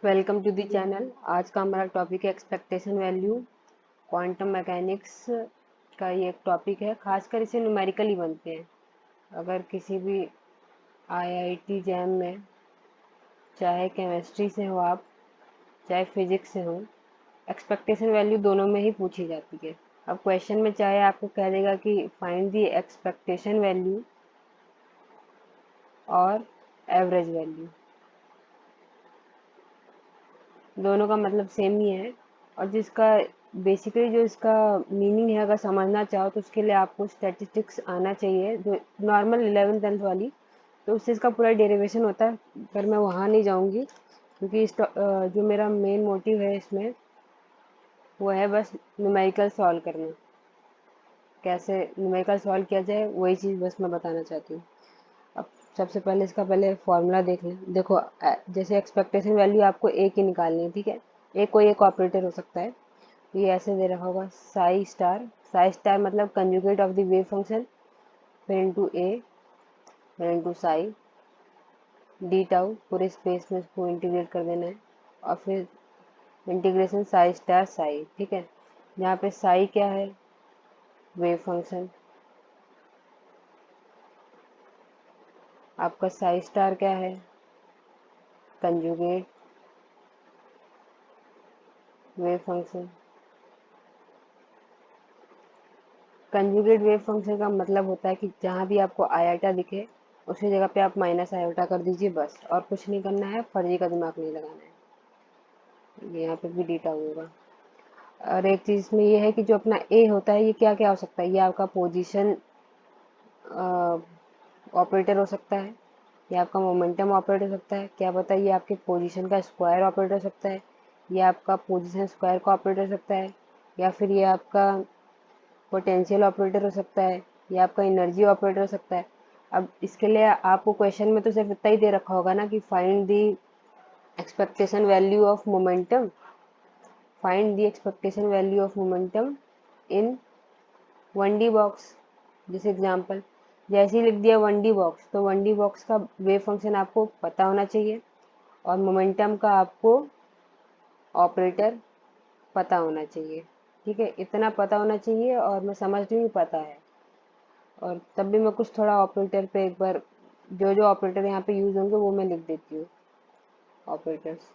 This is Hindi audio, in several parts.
Welcome to the channel. आज का हमारा टॉपिक है एक्सपेक्टेशन वैल्यू। क्वांटम मैकेनिक्स का ये एक टॉपिक है, खासकर इसे न्यूमेरिकली बनते हैं। अगर किसी भी आईआईटी जैम में, चाहे केमिस्ट्री से हो आप, चाहे फिजिक्स से हो, एक्सपेक्टेशन वैल्यू दोनों में ही पूछी जाती है। अब क्वेश्चन में चाहे आपको कह देगा कि फाइंड द एक्सपेक्टेशन वैल्यू और एवरेज वैल्यू, दोनों का मतलब सेम ही है। और जिसका बेसिकली जो इसका मीनिंग है, अगर समझना चाहो तो उसके लिए आपको स्टैटिस्टिक्स आना चाहिए, जो नॉर्मल 11th 10th वाली, तो उससे इसका पूरा डेरिवेशन होता है। पर मैं वहाँ नहीं जाऊँगी, क्योंकि जो मेरा मेन मोटिव है इसमें, वो है बस न्यूमेरिकल सॉल्व करना। कैसे न्यूमेरिकल सॉल्व किया जाए, वही चीज़ बस मैं बताना चाहती हूँ। अब सबसे पहले इसका पहले फॉर्मूला देख लें। देखो, जैसे एक्सपेक्टेशन वैल्यू आपको ए की निकालनी है, ठीक है। ए कोई एक ऑपरेटर हो सकता है। ये ऐसे दे रखा होगा, साई स्टार मतलब conjugate of the wave function, फिर इंटू ए, फिर इंटू साई डी टाउ, पूरे स्पेस में इसको इंटीग्रेट कर देना है। और फिर इंटीग्रेशन साई स्टार साई, ठीक है। यहाँ पे साई क्या है? Wave function. आपका साई स्टार क्या है? Conjugate wave function. Conjugate wave function का मतलब होता है कि जहाँ भी आपको आयोटा दिखे, उसी जगह पे आप माइनस आयोटा कर दीजिए बस, और कुछ नहीं करना है, फर्जी का दिमाग नहीं लगाना है। ये यहाँ पे भी डेटा होगा। और एक चीज़ इसमें ये है कि जो अपना ए होता है, ये क्या क्या हो सकता है? ये आपका पोजीशन ऑपरेटर हो सकता है, ये आपका मोमेंटम ऑपरेटर हो सकता है, क्या पता ये आपके पोजीशन का स्क्वायर ऑपरेटर हो सकता है, ये आपका पोजीशन स्क्वायर का ऑपरेटर हो सकता है, या फिर ये आपका पोटेंशियल ऑपरेटर हो सकता है, या आपका एनर्जी ऑपरेटर हो सकता है। अब इसके लिए आपको क्वेश्चन में तो सिर्फ इतना ही दे रखा होगा ना कि find the expectation value of momentum, find the expectation value of momentum in 1D box. जैसे एग्जांपल, जैसे ही लिख दिया 1D बॉक्स, तो 1D बॉक्स का वेव फंक्शन आपको पता होना चाहिए, और मोमेंटम का आपको ऑपरेटर पता होना चाहिए। ठीक है, इतना पता होना चाहिए, और मैं समझ रही हूँ पता है। और तब भी मैं कुछ थोड़ा ऑपरेटर पे एक बार, जो जो ऑपरेटर यहाँ पे यूज होंगे वो मैं लिख देती हूँ। ऑपरेटर्स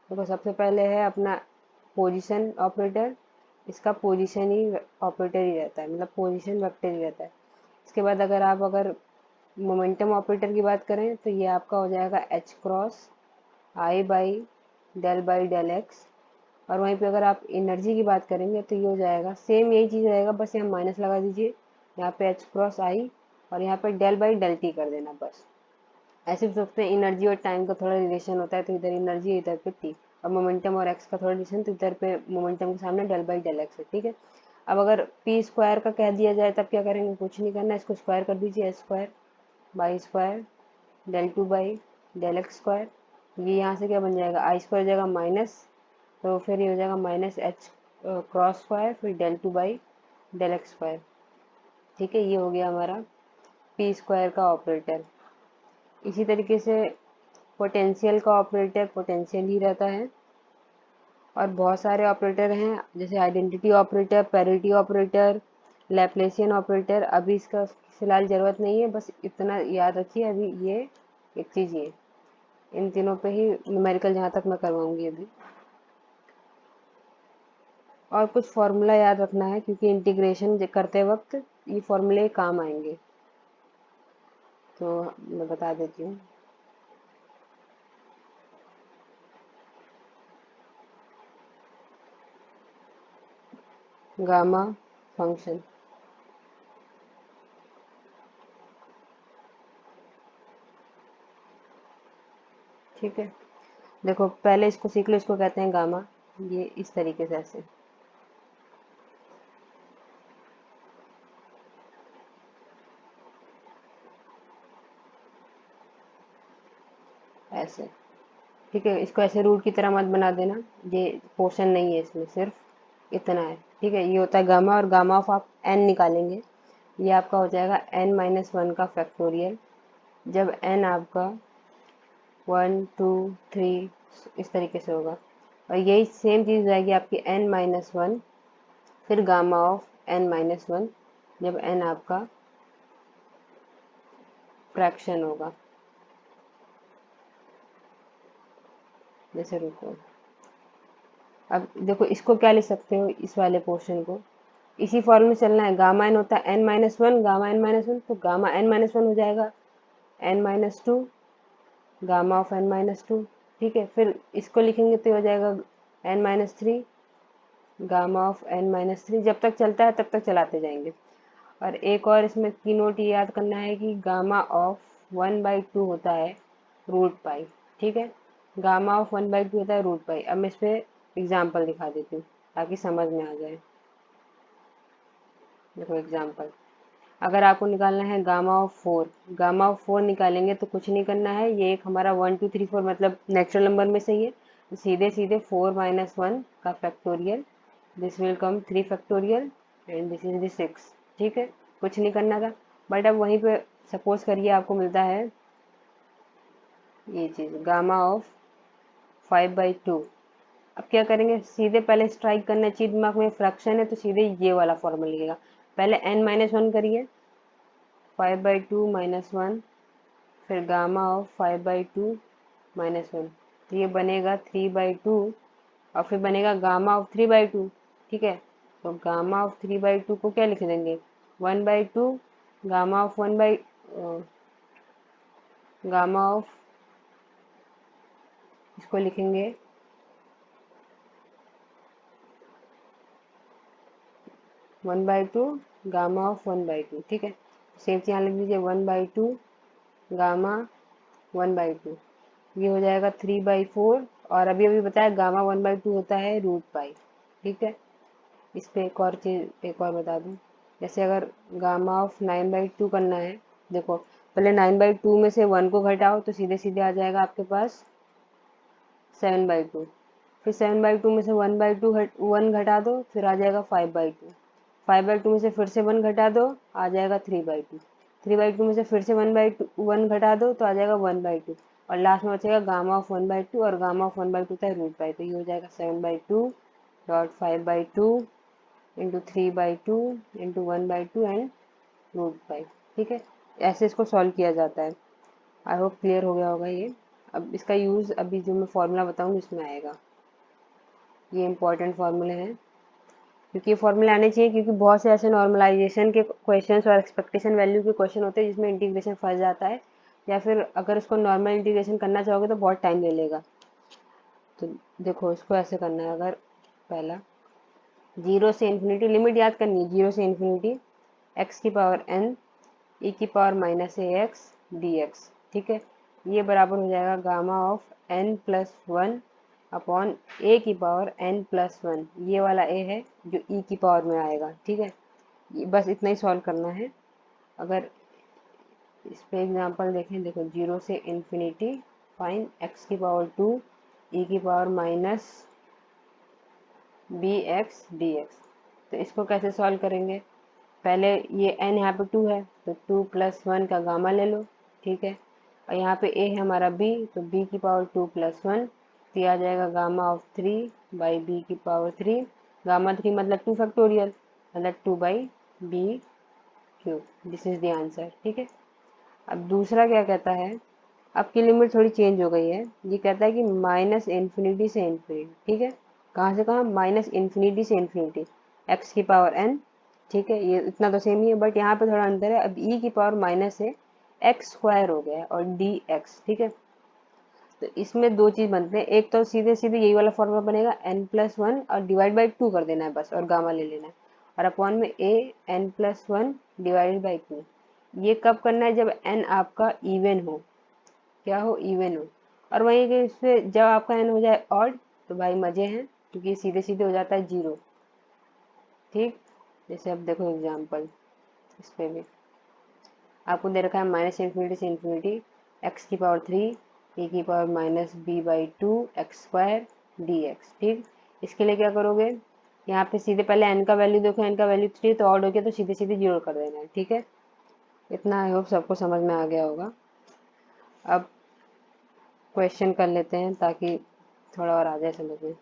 देखो, सबसे पहले है अपना पोजीशन ऑपरेटर। इसका पोजीशन ही ऑपरेटर ही रहता है, मतलब पोजीशन वेक्टर ही रहता है। इसके बाद अगर मोमेंटम ऑपरेटर की बात करें, तो ये आपका हो जाएगा h cross i by del x. और वहीं पे अगर आप एनर्जी की बात करेंगे, तो ये हो जाएगा सेम, यही चीज़ रहेगा, बस यहाँ माइनस लगा दीजिए। यहाँ पे एच क्रॉस आई, और यहाँ पे डेल बाई डेल टी कर देना बस। ऐसे भी सोचते हैं एनर्जी और टाइम का थोड़ा रिलेशन होता है, तो इधर एनर्जी, इधर पे टी। और मोमेंटम और एक्स का थोड़ा रिलेशन, तो इधर पे मोमेंटम के सामने डेल बाई डेल एक्स है, ठीक है। अब अगर पी स्क्वायर का कह दिया जाए, तब क्या करेंगे? कुछ नहीं करना, इसको स्क्वायर कर दीजिए, h square by square del two by del x square. ये यहाँ से क्या बन जाएगा? आई स्क्वायर हो जाएगा माइनस, तो फिर ये हो जाएगा माइनस एच क्रॉस स्क्वायर, फिर del two by del x square. ठीक है, ये हो गया हमारा पी स्क्वायर का ऑपरेटर। इसी तरीके से पोटेंशियल का ऑपरेटर पोटेंशियल ही रहता है। और बहुत सारे ऑपरेटर हैं, जैसे identity operator, parity operator, Laplacian operator. अभी इसका फिलहाल ज़रूरत नहीं है, बस इतना याद रखिए अभी। ये एक चीज़, ये इन तीनों पे ही न्यूमेरिकल जहाँ तक मैं करवाऊंगी अभी। और कुछ फार्मूला याद रखना है, क्योंकि इंटीग्रेशन करते वक्त ये फार्मूले काम आएंगे, तो मैं बता देती हूँ। गामा फंक्शन, ठीक है। देखो, पहले इसको सीख लो, इसको कहते हैं गामा। ये इस तरीके से, ऐसे ऐसे, ठीक है। इसको ऐसे रूट की तरह मत बना देना, ये पोर्शन नहीं है इसमें, सिर्फ इतना है, ठीक है। ये होता है गामा, और गामा ऑफ आप एन निकालेंगे, ये आपका हो जाएगा n-1 का फैक्टोरियल। जब n आपका 1 2 3 इस तरीके से होगा। और यही सेम चीज़ हो जाएगी आपकी n-1, फिर गामा ऑफ n-1 जब n आपका फ्रैक्शन होगा। जैसे रुको, अब देखो इसको क्या लिख सकते हो, इस वाले पोर्शन को इसी फॉर्म में चलना है। गामा एन होता है n-1, गामा n-1, तो गामा n-1 हो जाएगा n-2 गामा ऑफ n-2। ठीक है, फिर इसको लिखेंगे तो हो जाएगा n-3 गामा ऑफ n-3। जब तक चलता है तब तक चलाते जाएंगे। और एक और इसमें की नोट ये याद करना है कि गामा ऑफ 1/2 होता है रूट पाई। ठीक है, गामा ऑफ 1/2 होता है रूट पाई। अब मैं इस पर एग्जाम्पल दिखा देती हूँ ताकि समझ में आ जाए। देखो एग्जाम्पल, अगर आपको निकालना है गामा ऑफ 4 निकालेंगे तो कुछ नहीं करना है। ये एक हमारा 1 2 3 4 मतलब नेचुरल नंबर में से ही है, तो सीधे सीधे 4 - 1 का factorial, this will come 3 factorial and this is the 6। ठीक है, कुछ नहीं करना था। बट अब वहीं पे सपोज करिए आपको मिलता है ये चीज़ गामा ऑफ 5/2। अब क्या करेंगे, सीधे पहले स्ट्राइक करना चाहिए दिमाग में, फ्रैक्शन है तो सीधे ये वाला फॉर्मूला लिखेगा। पहले n-1 करिए, 5/2 - 1, फिर गामा ऑफ 5/2 - 1, तो ये बनेगा 3/2 और फिर बनेगा गामा ऑफ 3/2। ठीक है, तो गामा ऑफ 3/2 को क्या लिख देंगे, 1/2 गामा ऑफ गामा ऑफ, इसको लिखेंगे 1/2 गामा ऑफ 1/2। ठीक है, सेम चीज़ यहाँ लिख दीजिए 1/2 गामा 1/2, ये हो जाएगा 3/4। और अभी अभी बताया गामा 1/2 होता है रूट पाई। ठीक है, इस पे एक और चीज़ एक और बता दूँ, जैसे अगर गामा ऑफ 9/2 करना है, देखो पहले 9/2 में से 1 को घटाओ तो सीधे सीधे आ जाएगा आपके पास 7/2। फिर 7/2 में से 1 घटा दो, फिर आ जाएगा 5/2। 5/2 में से फिर से 1 घटा दो, आ जाएगा 3/2। 3/2 में से फिर से 1 घटा दो तो आ जाएगा 1/2। और लास्ट में बचेगा गामा ऑफ 1/2, और गामा ऑफ 1/2 होता है रूट पाई, तो ये हो जाएगा 7/2 dot 5/2 into 3/2 into 1/2 and root pi. ठीक है, ऐसे इसको सॉल्व किया जाता है। आई होप क्लियर हो गया होगा ये। अब इसका यूज़ अभी जो मैं फॉर्मूला बताऊंगी इसमें आएगा। ये इंपॉर्टेंट फार्मूले हैं क्योंकि ये फार्मूले आने चाहिए, क्योंकि बहुत से ऐसे नॉर्मलाइजेशन के क्वेश्चंस और एक्सपेक्टेशन वैल्यू के क्वेश्चन होते हैं जिसमें इंटीग्रेशन फंस जाता है, या फिर अगर उसको नॉर्मल इंटीग्रेशन करना चाहोगे तो बहुत टाइम ले लेगा। तो देखो इसको ऐसे करना है, अगर पहला 0 से इन्फिनिटी, लिमिट याद करनी है, 0 से इन्फिनिटी x की पावर n e की पावर -ax dx। ठीक है, ये बराबर हो जाएगा gamma of n+1 upon a की पावर n+1। ये वाला a है जो e की पावर में आएगा। ठीक है, ये बस इतना ही सॉल्व करना है। अगर इस पे एग्जांपल देखें, देखो 0 से इन्फिनिटी फाइन x की पावर 2 e की पावर -bx dx। तो इसको कैसे सॉल्व करेंगे, पहले ये n यहाँ पे 2 है तो 2 + 1 का गामा ले लो। ठीक है, और यहाँ पे a है हमारा b, तो b की पावर 2 + 1, तो ये आ जाएगा गामा ऑफ 3/b की पावर 3। गामा 3 मतलब 2 फैक्टोरियल, मतलब 2/b³। This is the answer. ठीक है, अब दूसरा क्या कहता है, अब की लिमिट थोड़ी चेंज हो गई है। ये कहता है कि -इन्फिनिटी से इन्फिनिटी। ठीक है, कहाँ से कहाँ, -इन्फिनिटी से इन्फिनिटी x की पावर n। ठीक है, ये इतना तो सेम ही है, बट यहाँ पे थोड़ा अंतर है। अब e की पावर माइनस है, x² हो गया है और dx। ठीक है, तो इसमें दो चीज़ बनते हैं, एक तो सीधे सीधे यही वाला फॉर्मूला बनेगा n+1 और डिवाइड बाई 2 कर देना है बस, और गामा ले लेना है, और अपॉन में a n+1 डिवाइडेड बाई 2। ये कब करना है, जब n आपका इवन हो, क्या हो, इवन हो। और वहीं के इससे जब आपका n हो जाए ऑड तो भाई मजे हैं, क्योंकि सीधे सीधे हो जाता है 0। ठीक, जैसे अब देखो एग्जांपल, इस पे भी आपको दे रखा है -इन्फिनिटी से इन्फिनिटी x की पावर 3 e की पावर -b/2 x² dx। ठीक, इसके लिए क्या करोगे, यहाँ पे सीधे पहले n का वैल्यू देखो, n का वैल्यू 3 तो ऑड हो गया, तो सीधे सीधे 0 कर देना है। ठीक है, इतना आई होप सबको समझ में आ गया होगा। अब क्वेश्चन कर लेते हैं ताकि थोड़ा और आ जाए समझ में।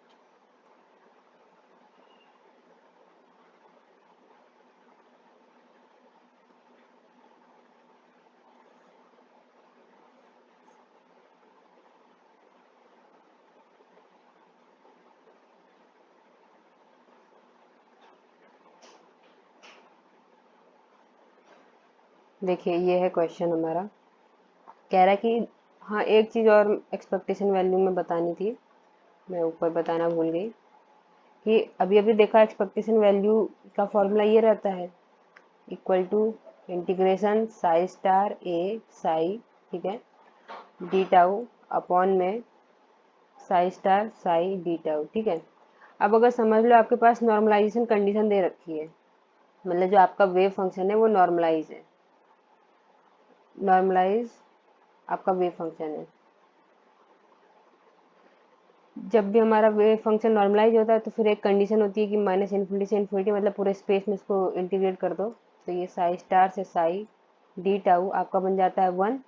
देखिए ये है क्वेश्चन हमारा, कह रहा है कि हाँ एक चीज़ और एक्सपेक्टेशन वैल्यू में बतानी थी, मैं ऊपर बताना भूल गई कि अभी अभी देखा एक्सपेक्टेशन वैल्यू का फॉर्मूला ये रहता है, equal to integration psi star A psi, ठीक है, डी टाउ अपॉन में psi star psi D tau, ठीक है। अब अगर समझ लो आपके पास नॉर्मलाइजेशन कंडीशन दे रखी है, मतलब जो आपका वेव फंक्शन है वो नॉर्मलाइज है, नॉर्मलाइज आपका वेव फंक्शन है। जब भी हमारा वेव फंक्शन नॉर्मलाइज होता है तो फिर एक कंडीशन होती है कि माइनस इन्फिनिटी से इन्फिनिटी, मतलब पूरे स्पेस में इसको इंटीग्रेट कर दो, तो ये साई स्टार से साई डी टाउ आपका बन जाता है 1।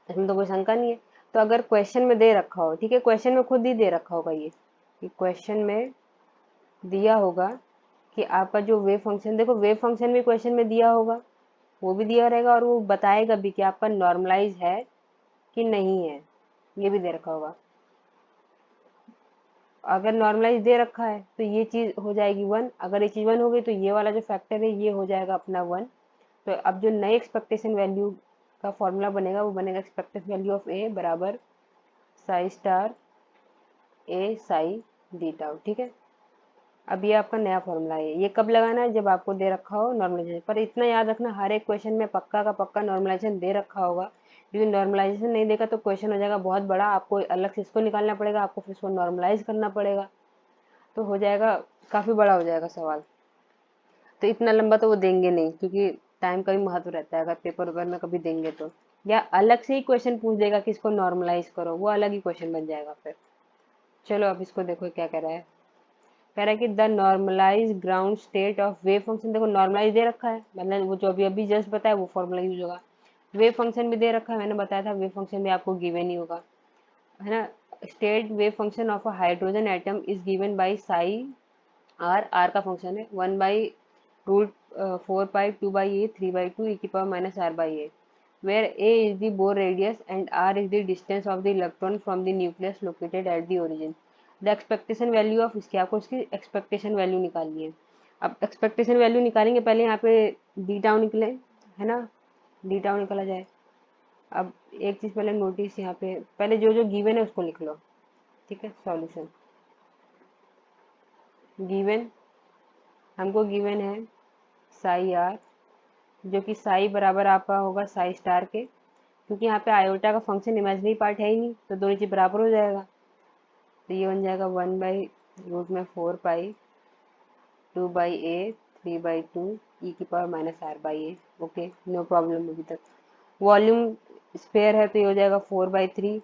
इसमें तो कोई शंका नहीं है। तो अगर क्वेश्चन में दे रखा हो, ठीक है, क्वेश्चन में खुद ही दे रखा होगा ये, कि क्वेश्चन में दिया होगा कि आपका जो वेव फंक्शन, देखो वेव फंक्शन भी क्वेश्चन में दिया होगा, वो भी दिया रहेगा और वो बताएगा भी कि आपका नॉर्मलाइज है कि नहीं है, ये भी दे रखा होगा। अगर नॉर्मलाइज दे रखा है तो ये चीज़ हो जाएगी 1, अगर ये चीज़ 1 हो गई तो ये वाला जो फैक्टर है ये हो जाएगा अपना 1। तो अब जो नई एक्सपेक्टेशन वैल्यू का फॉर्मूला बनेगा वो बनेगा एक्सपेक्टेड वैल्यू ऑफ ए बराबर Sai star A Sai D tau, ठीक है। अब ये आपका नया फॉर्मूला है, ये कब लगाना है, जब आपको दे रखा हो नॉर्मलाइजेशन। पर इतना याद रखना हर एक क्वेश्चन में पक्का का पक्का नॉर्मलाइजेशन दे रखा होगा, क्योंकि नॉर्मलाइजेशन नहीं देगा तो क्वेश्चन हो जाएगा बहुत बड़ा, आपको अलग से इसको निकालना पड़ेगा, आपको फिर इसको नॉर्मलाइज करना पड़ेगा, तो हो जाएगा काफ़ी बड़ा हो जाएगा सवाल। तो इतना लंबा तो वो देंगे नहीं, क्योंकि टाइम का भी महत्व रहता है, अगर पेपर वेपर में कभी देंगे तो, या अलग से ही क्वेश्चन पूछ देगा कि इसको नॉर्मलाइज करो, वो अलग ही क्वेश्चन बन जाएगा फिर। चलो अब इसको देखो क्या कह रहा है, कह रहा है कि the normalise ground state of wave function, देखो नॉर्मलाइज दे रखा है, मतलब वो जो अभी अभी जस्ट बताया वो फॉर्मूला यूज होगा। वेव फंक्शन भी दे रखा है, मैंने बताया था वेव फंक्शन भी आपको गिवन ही होगा, है ना। State wave function of a hydrogen atom is given by psi r, r का फंक्शन है 1/रूट 4 पाई 2/a 3/2 e की power minus r by a, where a is the Bohr radius and r is the distance of the electron from the nucleus located at the origin. The expectation value of इसकी, आपको इसकी एक्सपेक्टेशन वैल्यू निकालनी है। अब एक्सपेक्टेशन वैल्यू निकालेंगे, पहले यहाँ पे डी टाउ निकले, है ना, डी टाउ निकाला जाए। अब एक चीज़ पहले नोटिस, यहाँ पे पहले जो जो गिवन है उसको लिख लो, ठीक है। सॉल्यूशन गिवन, हमको गिवन है साई आर, जो कि साई बराबर आपका होगा साई स्टार के, क्योंकि यहाँ पे आयोटा का फंक्शन इमेजिनरी पार्ट है ही नहीं, तो दोनों चीज़ बराबर हो जाएगा, तो ये बन जाएगा 1/√4 पाई 2/a 3/2 e की power minus r by a. Okay, no problem अभी तक। वॉल्यूम स्पेयर है तो ये हो जाएगा 4/3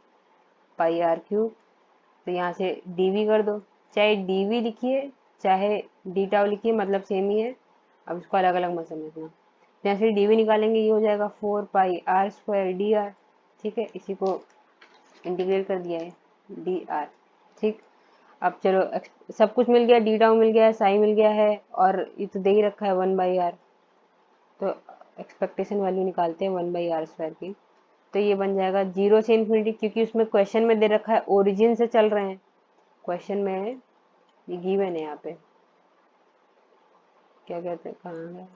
पाई r क्यूब, तो यहाँ से dv कर दो, चाहे dv लिखिए चाहे डी टाउ लिखिए, मतलब सेम ही है, अब इसको अलग अलग मत समझना। यहाँ से dv निकालेंगे, ये हो जाएगा 4 पाई r² ठीक है, इसी को इंटीग्रेट कर दिया है dr, ठीक। अब चलो सब कुछ मिल गया, डी टाउ मिल गया है, साई मिल गया है, और ये तो दे ही रखा है 1/r, तो एक्सपेक्टेशन वैल्यू निकालते हैं 1/r² की, तो ये बन जाएगा 0 से इन्फिनिटी, क्योंकि उसमें क्वेश्चन में दे रखा है ओरिजिन से चल रहे हैं, क्वेश्चन में है, ये गिवन है यहाँ पे, क्या कहते हैं, कहाँ है,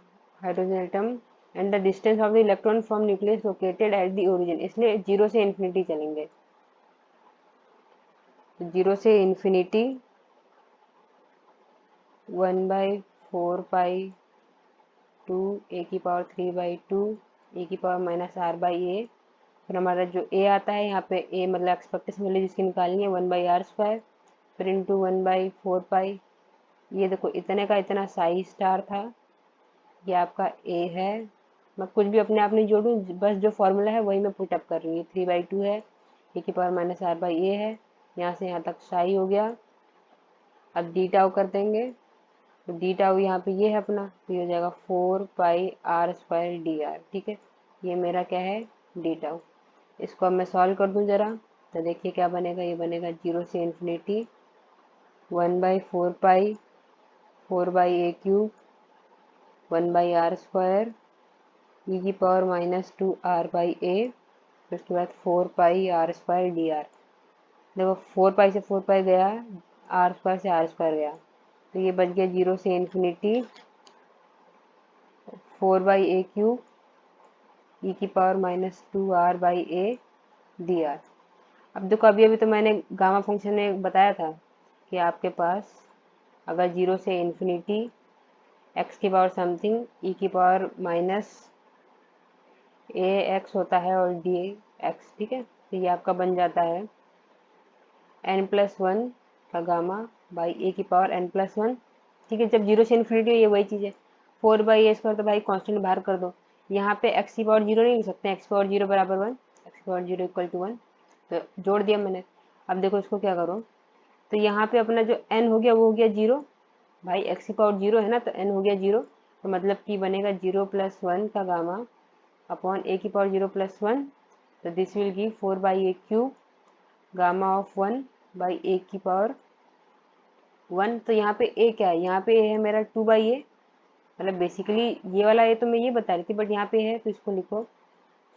hydrogen atom and the distance of the electron from nucleus located at the origin, इसलिए 0 से इन्फिनिटी चलेंगे, तो 0 से इन्फिनिटी 1/4 पाई 2 ए की पावर 3/2 ए की पावर माइनस आर बाई ए, फिर हमारा जो ए आता है यहाँ पे, ए मतलब एक्सपेक्टेशन वैल्यू जिसकी निकालनी है 1/r², फिर इंटू 1/4 पाई, ये देखो इतने का इतना साई स्टार था, ये आपका ए है, मैं कुछ भी अपने आप नहीं जोड़ूँ, बस जो फॉर्मूला है वही मैं पुटअप कर रही हूँ, 3/2 है, ए की पावर माइनस आर बाई ए है, यहाँ से यहाँ तक साई हो गया। अब डी टाउ कर देंगे, तो डी टाउ यहाँ पे ये है अपना, तो ये हो जाएगा 4 पाई r² डी आर, ठीक है, ये मेरा क्या है डी टाउ। इसको अब मैं सॉल्व कर दूँ ज़रा, तो देखिए क्या बनेगा, ये बनेगा 0 से इन्फिनिटी 1/4 पाई 4/a³ 1/r² e⁻²r/a, उसके बाद 4πr² देखो 4 पाई से 4 पाई गया, r² से r² गया, तो ये बच गया 0 से इन्फिनिटी 4/a³ e⁻²r/a dr। अब देखो अभी अभी तो मैंने गामा फंक्शन में बताया था कि आपके पास अगर 0 से इन्फिनिटी x की पावर समथिंग e⁻−ax होता है और dx, ठीक है, तो ये आपका बन जाता है n+1 का गामा बाई ए की पावर n+1, ठीक है। जब 0 से इन्फिनिटी ये वही चीज़ है, 4/a², तो भाई कांस्टेंट बाहर कर दो। यहाँ पे x की पावर 0 नहीं लिख सकते, x की पावर 0 बराबर 1, x की पावर 0 = 1, तो जोड़ दिया मैंने। अब देखो इसको क्या करो, तो यहाँ पे अपना जो n हो गया वो हो गया 0, भाई x की पावर 0 है ना, तो n हो गया 0, तो मतलब कि बनेगा 0+1 का गामा अपॉन a की पावर 0+1, तो this will give 4/a³ gamma of 1/a की पावर 1। तो यहाँ पे a क्या है, यहाँ पे a है मेरा 2/a, मतलब बेसिकली ये वाला a तो मैं ये बता रही थी, बट यहाँ पे है तो इसको लिखो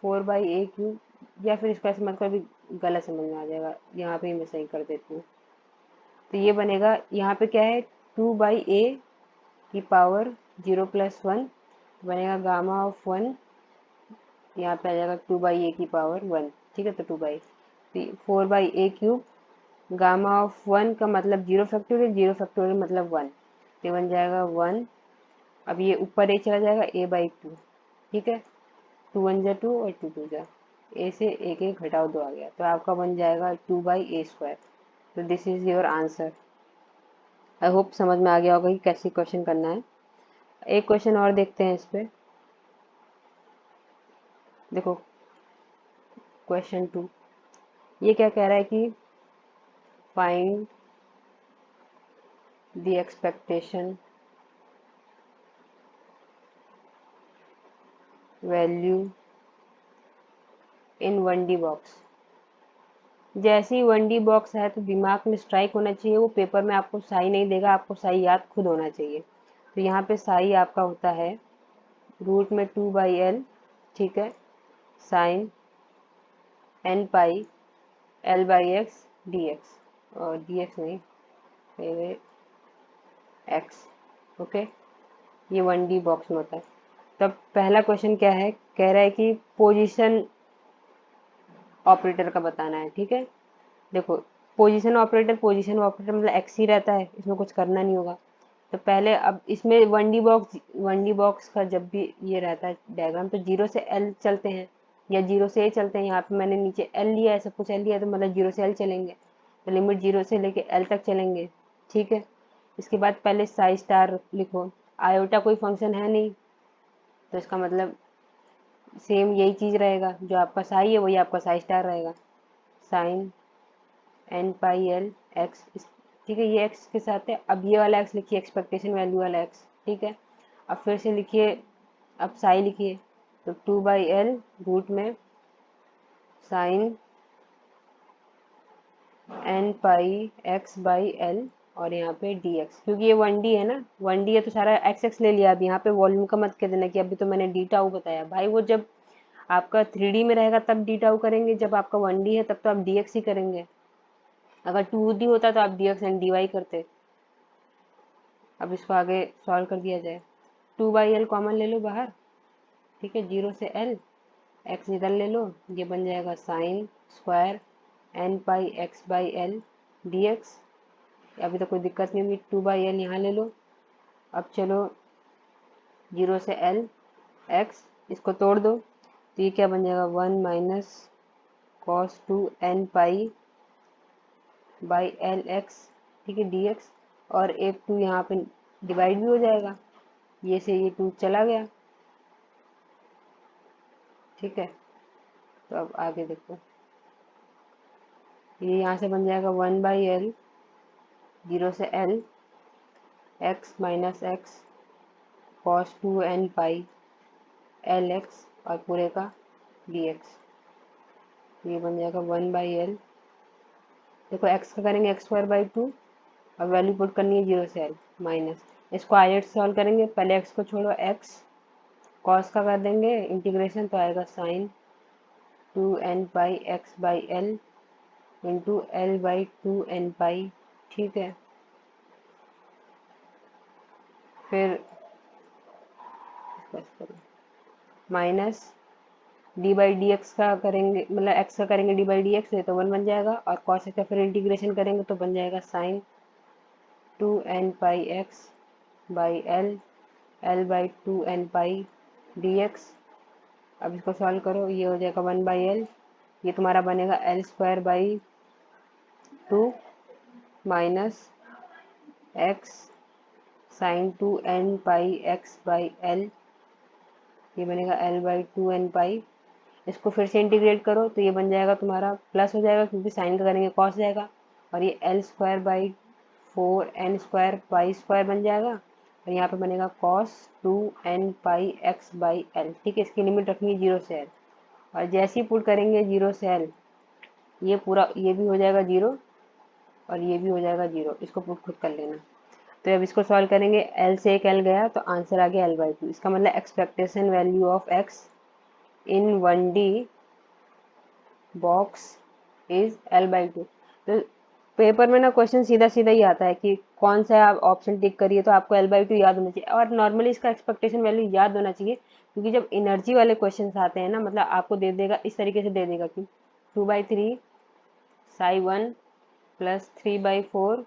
4/a³, या फिर इसको ऐसे मत कर, भी गलत समझ में आ जाएगा, यहाँ पे ही मैं सही कर देती हूँ। तो ये बनेगा, यहाँ पे क्या है 2/a की पावर 0+1, बनेगा गामा ऑफ 1, यहाँ पे आ जाएगा 2/a की पावर 1, ठीक है, तो 2/, 4/a³ गामा ऑफ 1 का मतलब 0 फैक्टोरियल, 0 फैक्टोरियल मतलब 1, तो बन जाएगा 1। अब ये ऊपर a चला जाएगा a/2, ठीक है, 2 1 जा 2 और 2 2 जा, a से एक एक घटाओ 2 आ गया, तो आपका बन जाएगा 2/a²। तो this is your answer. I hope समझ में आ गया होगा कि कैसे क्वेश्चन करना है। एक क्वेश्चन और देखते हैं इस पे। देखो क्वेश्चन 2, ये क्या कह रहा है कि find the expectation value in 1D box. जैसे ही 1D बॉक्स है तो दिमाग में स्ट्राइक होना चाहिए, वो पेपर में आपको साई नहीं देगा, आपको साई याद खुद होना चाहिए। तो यहाँ पे साई आपका होता है रूट में 2/l, ठीक है, साइन n पाई l/x dx, और dx नहीं पहले x, ओके, ये 1D बॉक्स में होता है। तब पहला क्वेश्चन क्या है, कह रहा है कि पोजीशन ऑपरेटर का बताना है, ठीक है। देखो पोजीशन ऑपरेटर मतलब एक्स ही रहता है, इसमें कुछ करना नहीं होगा। तो पहले अब इसमें 1D बॉक्स का जब भी ये रहता है डायग्राम, तो 0 से L चलते हैं या 0 से A चलते हैं। यहाँ पे मैंने नीचे L लिया है, सब कुछ L लिया है, तो मतलब 0 से L चलेंगे, तो लिमिट 0 से लेके L तक चलेंगे, ठीक है। इसके बाद पहले साई स्टार लिखो, आयोटा कोई फंक्शन है नहीं, तो इसका मतलब सेम यही चीज़ रहेगा, जो आपका साई है वही आपका साई स्टार रहेगा, साइन n पाई l x, ठीक है, ये x के साथ है। अब ये वाला x लिखिए, एक्सपेक्टेशन वैल्यू वाला x, ठीक है। अब फिर से लिखिए, अब साई लिखिए, तो 2/l रूट में साइन n पाई x/l, और यहाँ पे dx, क्योंकि ये 1D है ना, 1D है तो सारा x ले लिया। अब यहाँ पे वॉल्यूम का मत कह देना कि अभी तो मैंने डी टाउ बताया, भाई वो जब आपका 3D में रहेगा तब डी टाउ करेंगे, जब आपका 1D है तब तो आप dx ही करेंगे। अगर 2D होता तो आप dx एंड dy करते। अब इसको आगे सॉल्व कर दिया जाए, 2/l कॉमन ले लो बाहर, ठीक है, 0 से L, x इधर ले लो, ये बन जाएगा साइन स्क्वायर n पाई x/l dx। अभी तो कोई दिक्कत नहीं हुई, 2/l यहाँ ले लो। अब चलो 0 से L x, इसको तोड़ दो, तो ये क्या बन जाएगा 1 minus cos 2 n pi by L x, ठीक है, dx, और एक 2 यहाँ पे डिवाइड भी हो जाएगा, ये से ये 2 चला गया, ठीक है। तो अब आगे देखो, ये यहाँ से बन जाएगा 1/l 0 से L x minus x cos 2 n pi L x और पूरे का dx, ये बन जाएगा 1/l देखो x का करेंगे x² और वैल्यू पुट करनी है 0 से l माइनस, इसको आइलेट सॉल्व करेंगे, पहले x को छोड़ो, x cos का कर देंगे इंटीग्रेशन तो आएगा sin 2n pi x by l into l by 2n pi, ठीक है। फिर minus D by D x का करेंगे, मतलब एक्स का करेंगे डी बाई डी एक्स, तो 1 बन जाएगा, और कॉस का फिर इंटीग्रेशन करेंगे तो बन जाएगा sine 2n pi x by l l by 2n pi d x. अब इसको सॉल्व करो, ये हो जाएगा 1/l, ये तुम्हारा बनेगा l² by 2 minus x sine 2n pi x by l, ये बनेगा l बाई 2n पाई। इसको फिर से इंटीग्रेट करो तो ये बन जाएगा तुम्हारा प्लस हो जाएगा, क्योंकि साइन का करेंगे कॉस जाएगा, और ये l² by 4n² pi square बन जाएगा, और यहाँ पे बनेगा cos 2n pi x by L, ठीक है। इसकी लिमिट रखनी है 0 से l, और जैसे ही पुट करेंगे 0 से l, ये पूरा ये भी हो जाएगा 0 और ये भी हो जाएगा 0, इसको पुट खुद कर लेना। तो अब इसको सॉल्व करेंगे, l से एक l गया तो आंसर आ गया l/2। इसका मतलब expectation value of x in 1D box is l/2। तो पेपर में ना क्वेश्चन सीधा सीधा ही आता है कि कौन सा आप ऑप्शन टिक करिए, तो आपको l/2 याद होना चाहिए, और नॉर्मली इसका एक्सपेक्टेशन वैल्यू याद होना चाहिए, क्योंकि जब एनर्जी वाले क्वेश्चन आते हैं ना, मतलब आपको दे देगा इस तरीके से, दे देगा कि 2/3 psi 1 प्लस 3/4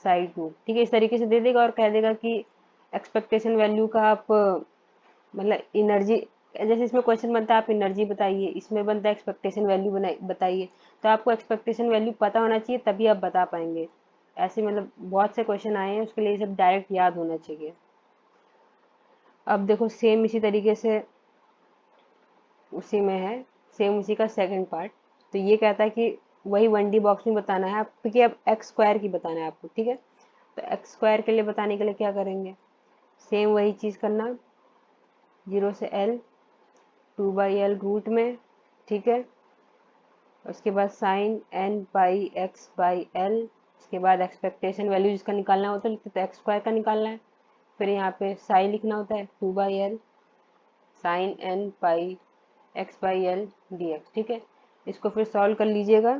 psi 2, ठीक है, इस तरीके से दे देगा, और कह देगा कि एक्सपेक्टेशन वैल्यू का आप मतलब एनर्जी, जैसे इसमें क्वेश्चन बनता है आप एनर्जी बताइए, इसमें बनता है एक्सपेक्टेशन वैल्यू बताइए, तो आपको एक्सपेक्टेशन वैल्यू पता होना चाहिए, तभी आप बता पाएंगे। ऐसे मतलब बहुत से क्वेश्चन आए हैं, उसके लिए सब डायरेक्ट याद होना चाहिए। अब देखो सेम इसी तरीके से उसी में है, सेम उसी का सेकंड पार्ट। तो ये कहता है कि वही 1D बॉक्स में बताना है आप, क्योंकि अब x² की बताना है आपको, ठीक है। तो x² के लिए बताने के लिए क्या करेंगे, सेम वही चीज़ करना, 0 से l 2/l रूट में, ठीक है। उसके बाद sine n pi x by l, उसके बाद एक्सपेक्टेशन वैल्यू जिसका निकालना होता है तो x² का निकालना है, फिर यहाँ पे साइन लिखना होता है 2/l sine n pi x by l d x, ठीक है। इसको फिर सॉल्व कर लीजिएगा,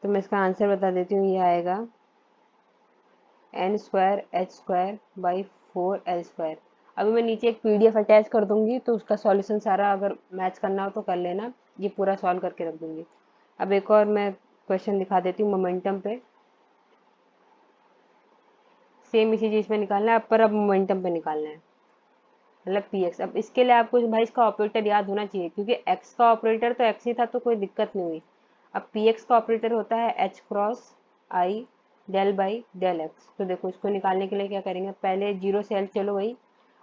तो मैं इसका आंसर बता देती हूँ, ये आएगा n² h² बाई 4l²। अभी मैं नीचे एक PDF अटैच कर दूंगी, तो उसका सॉल्यूशन सारा अगर मैच करना हो तो कर लेना, ये पूरा सॉल्व करके रख दूंगी। अब एक और मैं क्वेश्चन दिखा देती हूँ मोमेंटम पे, सेम इसी चीज़ पे निकालना है, पर अब मोमेंटम पे निकालना है, मतलब px। अब इसके लिए आपको भाई इसका ऑपरेटर याद होना चाहिए, क्योंकि x का ऑपरेटर तो x ही था, तो कोई दिक्कत नहीं हुई। अब px का ऑपरेटर होता है h cross i del by del x. तो देखो इसको निकालने के लिए क्या करेंगे, पहले 0 से l, चलो वही,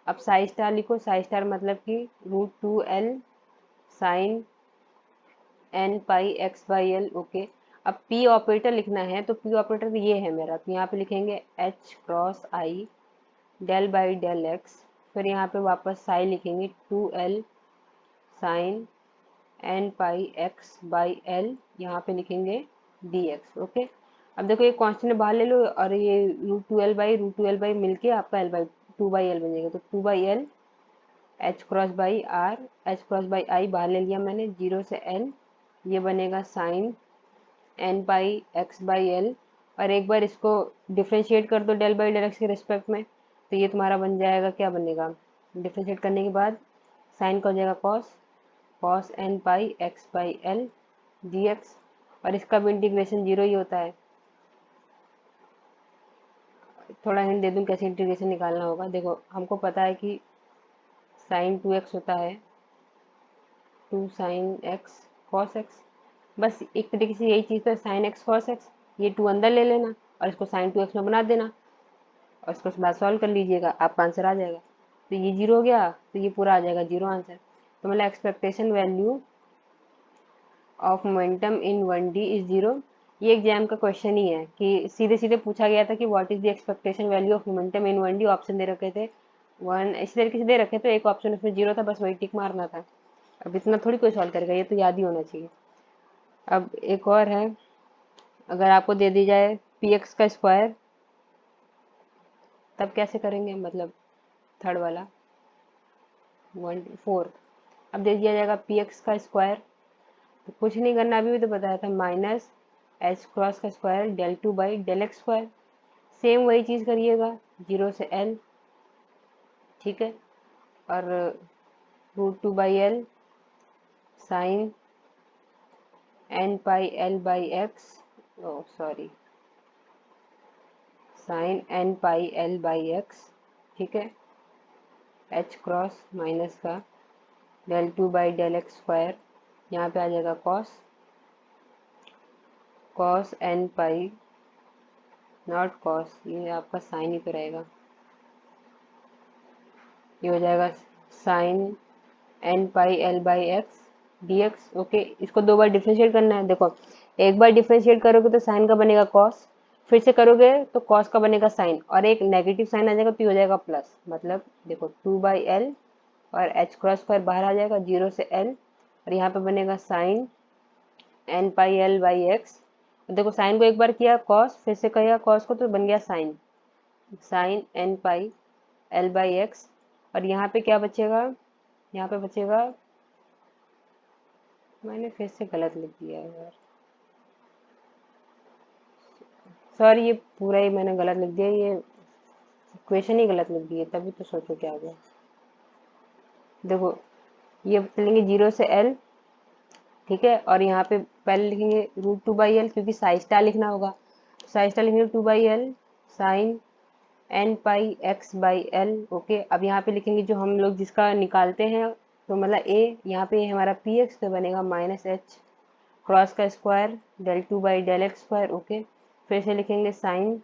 अब साई स्टार लिखो, साई स्टार मतलब कि √2l sine n pi x by l, okay. अब p ऑपरेटर लिखना है, तो p ऑपरेटर ये है मेरा, तो यहाँ पे लिखेंगे h cross i del by del x, फिर यहाँ पे वापस साई लिखेंगे 2l sine n pi x by l, यहाँ पे लिखेंगे dx, ओके। अब देखो ये कांस्टेंट बाहर ले लो, और ये √2l मिलके आपका l/2/l बन जाएगा, तो 2/l h cross by r, h cross by i बाहर ले लिया मैंने, 0 से l, ये बनेगा sine n pi x by l, और एक बार इसको डिफ्रेंशिएट कर दो डेल बाई डेल एक्स के रिस्पेक्ट में, तो ये तुम्हारा बन जाएगा, क्या बनेगा, डिफ्रेंशिएट करने के बाद साइन का हो जाएगा cos n pi x by l d x, और इसका भी इंटीग्रेशन 0 ही होता है। थोड़ा हिंट दे दूँ कैसे इंटीग्रेशन निकालना होगा, देखो हमको पता है कि साइन 2x होता है 2 साइन x कॉस x, बस एक तरीके से यही चीज़ है, साइन x कॉस x, ये 2 अंदर ले लेना और इसको साइन 2x में बना देना, और इसको बाद सॉल्व कर लीजिएगा, आपका आंसर आ जाएगा। तो ये 0 हो गया, तो ये पूरा आ जाएगा 0 आंसर। तो मतलब expectation value of momentum in 1D is 0। ये एग्जाम का क्वेश्चन ही है कि सीधे सीधे पूछा गया था कि what is the expectation value of momentum in 1D, option दे रखे थे 1, इसी तरीके से दे रखे, तो एक ऑप्शन उसमें 0 था, बस वही टिक मारना था। अब इतना थोड़ी कोई सॉल्व करेगा, ये तो याद ही होना चाहिए। अब एक और है, अगर आपको दे दी जाए पी एक्स का स्क्वायर, तब कैसे करेंगे, मतलब थर्ड वाला 1 4। अब दे दिया जाएगा पी एक्स का स्क्वायर, तो कुछ नहीं करना, अभी भी तो बताया था, माइनस एच क्रॉस का square del two by del x square. Same वही चीज़ करिएगा 0 से एल, ठीक है। और √2/L sine n pi l by x, oh sorry, sine n pi l by x, ठीक है। एच क्रॉस माइनस का del two by del x square, यहाँ पे आ जाएगा cos n pi, not cos, ये आपका साइन ही तो रहेगा, ये हो जाएगा sine n pi l by x d x. Okay, इसको 2 बार डिफ्रेंशिएट करना है। देखो, एक बार डिफ्रेंशिएट करोगे तो साइन का बनेगा कॉस, फिर से करोगे तो कॉस का बनेगा साइन, और एक नेगेटिव साइन आ जाएगा तो ये हो जाएगा प्लस। मतलब देखो 2/L और एच क्रॉस स्क्वायर बाहर आ जाएगा 0 से एल, और यहाँ पे बनेगा sine n pi l by x. देखो साइन को एक बार किया कॉस, फिर से किया कॉस को, तो बन गया sine, sine n pi l by x. और यहाँ पे क्या बचेगा, यहाँ पे बचेगा, मैंने फिर से गलत लिख दिया है यार, सॉरी, ये पूरा ही मैंने गलत लिख दिया, ये इक्वेशन ही गलत लिख दी है, तभी तो सोचो क्या आ गया। देखो ये चलेंगे 0 से एल, ठीक है, और यहाँ पे पहले लिखेंगे √2/L, क्योंकि साई स्टार लिखना होगा, साई स्टार लिखेंगे 2/L sine n pi x by l. Okay, अब यहाँ पे लिखेंगे जो हम लोग जिसका निकालते हैं, तो मतलब ए, यहाँ पे हमारा पी एक्स, तो बनेगा माइनस एच क्रॉस का square del two by del x square. Okay, फिर से लिखेंगे sine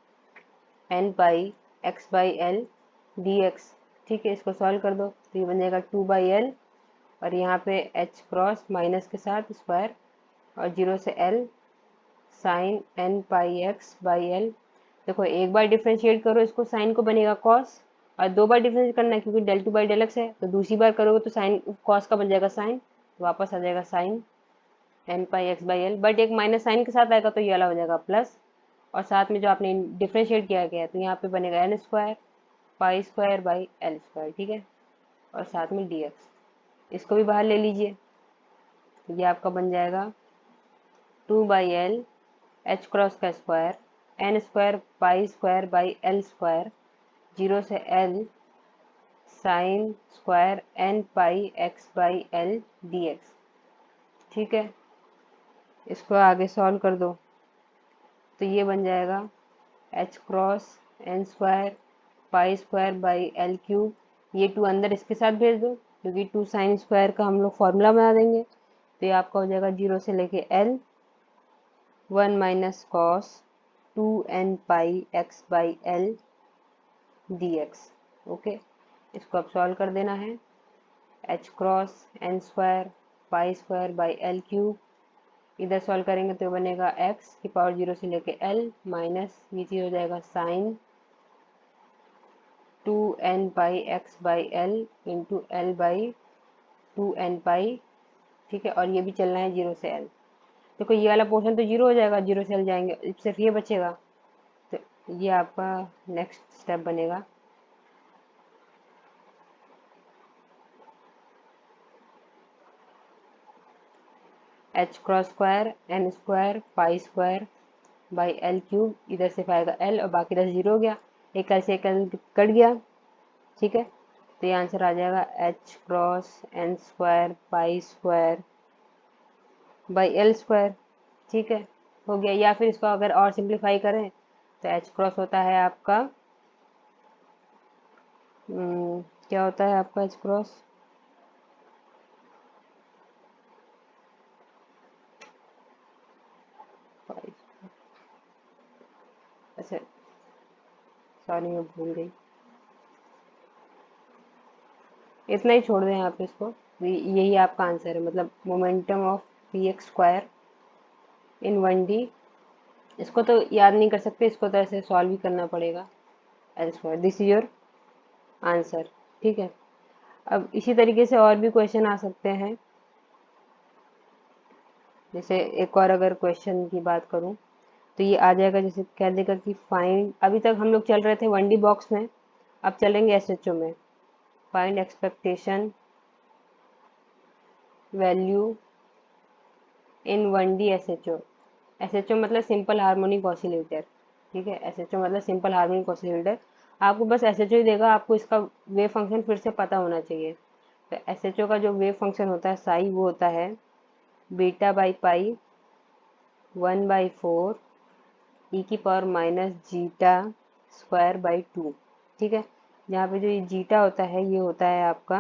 n pi x by l d x, ठीक है। इसको सॉल्व कर दो तो ये बन जाएगा 2/L, और यहाँ पे एच क्रॉस माइनस के साथ स्क्वायर, और 0 से l sine n pi x by l. देखो एक बार डिफ्रेंशिएट करो इसको, साइन को बनेगा कॉस, और 2 बार डिफ्रेंशिएट करना है क्योंकि del two by del x है, तो दूसरी बार करोगे तो साइन कॉस का बन जाएगा साइन, तो वापस आ जाएगा sine n pi x by l, but एक माइनस साइन के साथ आएगा तो ये वाला हो जाएगा प्लस, और साथ में जो आपने डिफ्रेंशिएट किया गया है तो यहाँ पे बनेगा n square pi square by l square, ठीक है, और साथ में डी एक्स। इसको भी बाहर ले लीजिए, तो ये आपका बन जाएगा 2/L एच क्रॉस का square n square pi square by l square 0 से l sine square n pi x by l d x, ठीक है। इसको आगे सॉल्व कर दो तो ये बन जाएगा h cross n square pi square by l cube, ये 2 अंदर इसके साथ भेज दो क्योंकि 2 साइन स्क्वायर का हम लोग फॉर्मूला बना देंगे, तो ये आपका हो जाएगा 0 से लेके l 1 minus cos 2n pi x by l d x. Okay, इसको अब सॉल्व कर देना है, h cross n square pi square by l cube, इधर सॉल्व करेंगे तो बनेगा एक्स की पावर 0 से लेके एल माइनस ये चीज़ हो जाएगा sine 2n pi x by l into l by 2n pi, ठीक है, और ये भी चलना है 0 से एल। देखो ये वाला पोर्शन तो 0 हो जाएगा, 0 से एल जाएंगे, सिर्फ ये बचेगा, तो ये आपका नेक्स्ट स्टेप बनेगा। H cross square n square pi square by l cube, इधर से आएगा एल और बाकी 10 0 हो गया, एक एल से एक एल कट गया, ठीक है, तो ये आंसर आ जाएगा h cross n square pi square by l square, ठीक है, हो गया। या फिर इसको अगर और सिंप्लीफाई करें तो एच क्रॉस होता है आपका क्या होता है आपका एच क्रॉस, अच्छा सॉरी मैं भूल गई, इतना ही छोड़ दें यहाँ पे इसको, यही आपका आंसर है, मतलब momentum of P x square in 1D। इसको तो याद नहीं कर सकते, इसको तो ऐसे सॉल्व ही करना पड़ेगा, L square, this is your answer, ठीक है। अब इसी तरीके से और भी क्वेश्चन आ सकते हैं, जैसे एक और अगर क्वेश्चन की बात करूं तो ये आ जाएगा, जैसे कह देगा कि फाइंड, अभी तक हम लोग चल रहे थे 1D बॉक्स में, अब चलेंगे SHO में। Find expectation value in 1D SHO। SHO मतलब सिंपल हार्मोनिक ऑसिलेटर, ठीक है। SHO मतलब सिंपल हार्मोनिक ऑसिलेटर। आपको बस SHO ही देगा, आपको इसका वेव फंक्शन फिर से पता होना चाहिए। तो SHO का जो वेव फंक्शन होता है साई, वो होता है बीटा बाई पाई 1/4 ई की power minus zeta square by 2, ठीक है। यहाँ पे जो ये जीटा होता है ये होता है आपका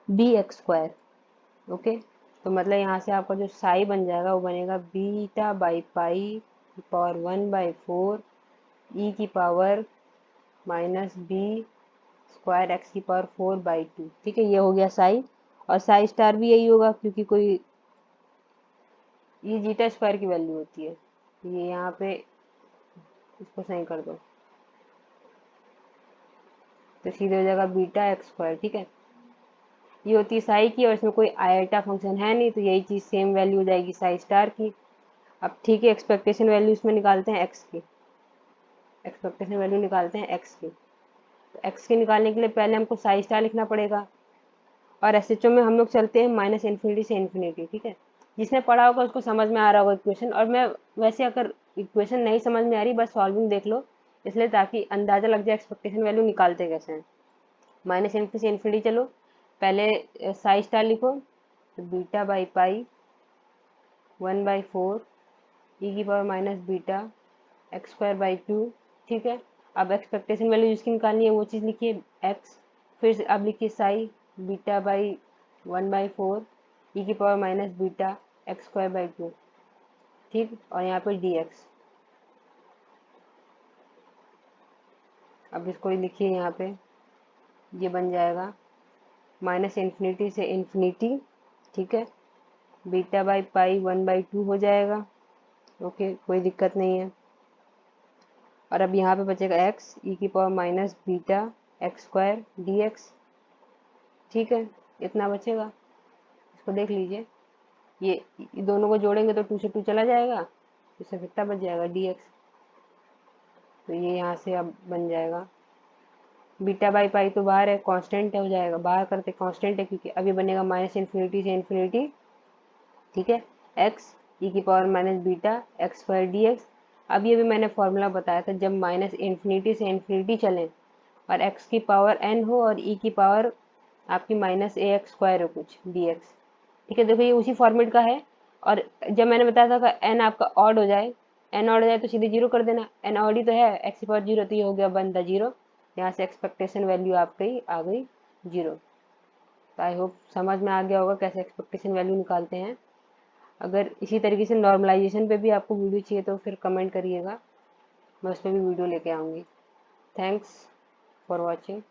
BX²। ओके, तो मतलब यहाँ से आपका जो साई बन जाएगा वो बनेगा बीटा बाई पाई की पावर 1/4 ई की पावर माइनस B² x की पावर 4/2, ठीक है। ये हो गया साई, और साई स्टार भी यही होगा, क्योंकि कोई ये जीटा स्क्वायर की वैल्यू होती है। ये यहाँ पे इसको सही कर दो तो सीधे हो जाएगा βx², ठीक है। ये होती है साई की, और इसमें कोई आयटा फंक्शन है नहीं, तो यही चीज़ सेम वैल्यू हो जाएगी साई स्टार की। अब ठीक है, एक्सपेक्टेशन वैल्यू इसमें निकालते हैं एक्स की। एक्सपेक्टेशन वैल्यू निकालते हैं एक्स की। तो एक्स की निकालने के लिए पहले हमको साई स्टार लिखना पड़ेगा, और SHO में हम लोग चलते हैं -इन्फिनिटी से इन्फिनिटी, ठीक है। जिसने पढ़ा होगा उसको समझ में आ रहा होगा इक्वेशन, और मैं वैसे अगर इक्वेशन नहीं समझ में आ रही, बस सॉल्विंग देख लो, इसलिए ताकि अंदाजा लग जाए एक्सपेक्टेशन वैल्यू निकालते कैसे हैं। -इन्फिनिटी से इन्फिनिटी चलो, पहले साई स्टार लिखो, तो बीटा बाई पाई 1/4 ई की पावर माइनस बीटा x²/2, ठीक है। अब एक्सपेक्टेशन वैल्यू जिसकी निकालनी है वो चीज़ लिखिए x, फिर से अब लिखिए साई बीटा बाई 1/4 ई की पावर माइनस बीटा x²/2, ठीक। और यहाँ पर dx, अब इसको लिखिए यहाँ पे, ये बन जाएगा -इन्फिनिटी से इन्फिनिटी, ठीक है। बीटा बाई पाई 1/2 हो जाएगा, ओके, कोई दिक्कत नहीं है। और अब यहाँ पे बचेगा x ई की power minus beta x² dx, ठीक है। इतना बचेगा, इसको देख लीजिए, ये दोनों को जोड़ेंगे तो 2 से 2 चला जाएगा, इससे कितना बच जाएगा dx। तो ये यहाँ से अब बन जाएगा बीटा बाई पाई, तो बाहर है, कांस्टेंट हो जाएगा, बाहर करते कांस्टेंट है, क्योंकि अभी बनेगा -इन्फिनिटी से इन्फिनिटी, ठीक है। x ई की power minus beta x² dx। अब ये भी मैंने फॉर्मूला बताया था, जब -इन्फिनिटी से इन्फिनिटी चलें और x की पावर n हो और e की पावर आपकी -ax² हो कुछ dx, ठीक है। देखो ये उसी फॉर्मेट का है, और जब मैंने बताया था कि n आपका ऑड हो जाए, n ऑड हो जाए तो सीधे 0 कर देना, n ऑड ही तो है, x की पावर 0, तो ये हो गया बनता 0। यहाँ से एक्सपेक्टेशन वैल्यू आपकी आ गई 0। तो आई होप समझ में आ गया होगा कैसे एक्सपेक्टेशन वैल्यू निकालते हैं। अगर इसी तरीके से नॉर्मलाइजेशन पे भी आपको वीडियो चाहिए तो फिर कमेंट करिएगा, मैं उस पर भी वीडियो लेके आऊँगी। Thanks for watching.